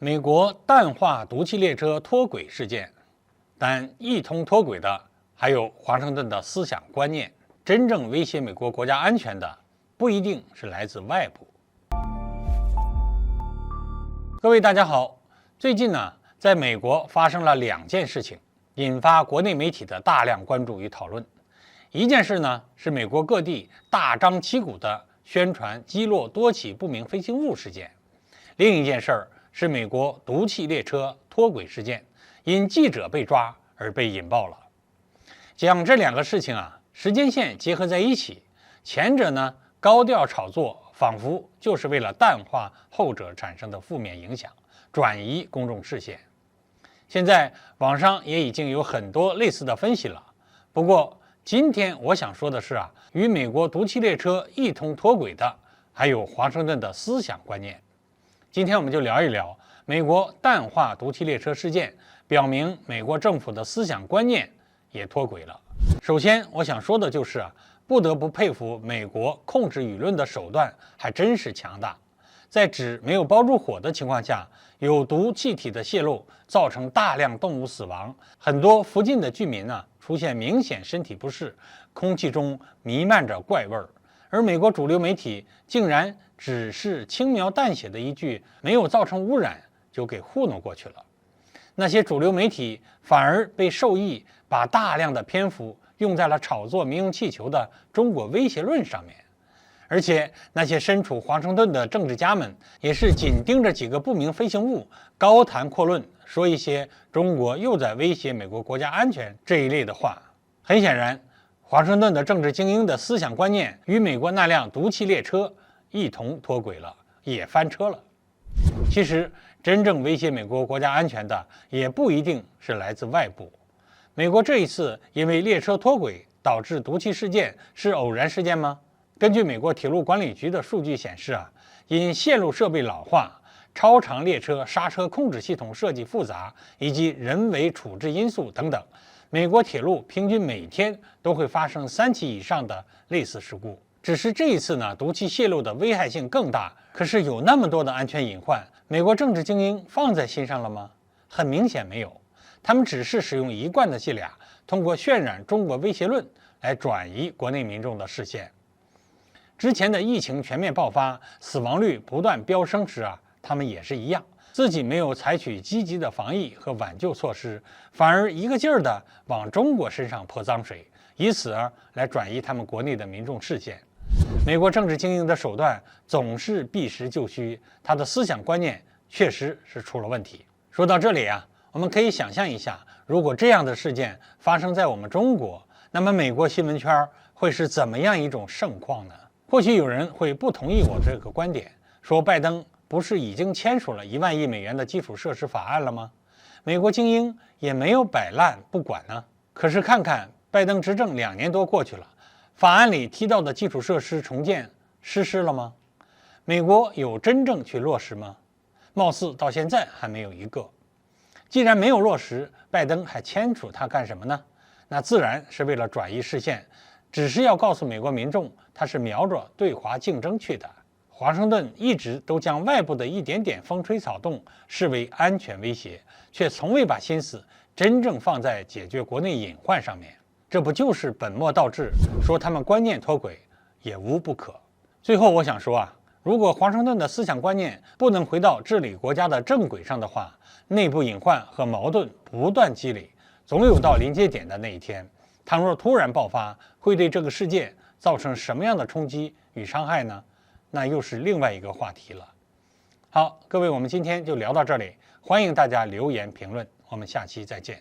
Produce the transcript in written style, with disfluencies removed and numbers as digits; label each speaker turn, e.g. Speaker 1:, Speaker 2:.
Speaker 1: 美国淡化毒气列车脱轨事件，但一同脱轨的还有华盛顿的思想观念。真正威胁美国国家安全的，不一定是来自外部。各位大家好，最近呢，在美国发生了2件事情，引发国内媒体的大量关注与讨论。一件事呢，是美国各地大张旗鼓地宣传击落多起不明飞行物事件；另一件事儿是美国毒气列车脱轨事件，因记者被抓而被引爆了。将这2个事情时间线结合在一起，前者呢高调炒作，仿佛就是为了淡化后者产生的负面影响，转移公众视线。现在网上也已经有很多类似的分析了。不过今天我想说的是与美国毒气列车一同脱轨的还有华盛顿的思想观念。今天我们就聊一聊美国淡化毒气列车事件，表明美国政府的思想观念也脱轨了。首先我想说的就是不得不佩服美国控制舆论的手段还真是强大。在纸没有包住火的情况下，有毒气体的泄露造成大量动物死亡，很多附近的居民出现明显身体不适，空气中弥漫着怪味儿。而美国主流媒体竟然只是轻描淡写的一句没有造成污染就给糊弄过去了。那些主流媒体反而被授意把大量的篇幅用在了炒作民用气球的中国威胁论上面。而且那些身处华盛顿的政治家们也是紧盯着几个不明飞行物高谈阔论，说一些中国又在威胁美国国家安全这一类的话。很显然，华盛顿的政治精英的思想观念与美国那辆毒气列车一同脱轨了，也翻车了。其实真正威胁美国国家安全的也不一定是来自外部。美国这一次因为列车脱轨导致毒气事件是偶然事件吗？根据美国铁路管理局的数据显示因线路设备老化、超长列车刹车控制系统设计复杂以及人为处置因素等等，美国铁路平均每天都会发生3起以上的类似事故。只是这一次毒气泄漏的危害性更大。可是有那么多的安全隐患，美国政治精英放在心上了吗？很明显没有，他们只是使用一贯的伎俩，通过渲染中国威胁论来转移国内民众的视线。之前的疫情全面爆发，死亡率不断飙升时他们也是一样，自己没有采取积极的防疫和挽救措施，反而一个劲儿的往中国身上泼脏水，以此来转移他们国内的民众视线。美国政治精英的手段总是避实就虚，他的思想观念确实是出了问题。说到这里我们可以想象一下，如果这样的事件发生在我们中国，那么美国新闻圈会是怎么样一种盛况呢？或许有人会不同意我这个观点，说拜登不是已经签署了1万亿美元的基础设施法案了吗？美国精英也没有摆烂不管呢。可是看看拜登执政2年多过去了，法案里提到的基础设施重建实施了吗？美国有真正去落实吗？貌似到现在还没有一个。既然没有落实，拜登还签署它干什么呢？那自然是为了转移视线，只是要告诉美国民众他是瞄着对华竞争去的。华盛顿一直都将外部的一点点风吹草动视为安全威胁，却从未把心思真正放在解决国内隐患上面。这不就是本末倒置，说他们观念脱轨也无不可。最后我想说如果华盛顿的思想观念不能回到治理国家的正轨上的话，内部隐患和矛盾不断积累，总有到临界点的那一天。倘若突然爆发，会对这个世界造成什么样的冲击与伤害呢？那又是另外一个话题了。好，各位，我们今天就聊到这里，欢迎大家留言评论，我们下期再见。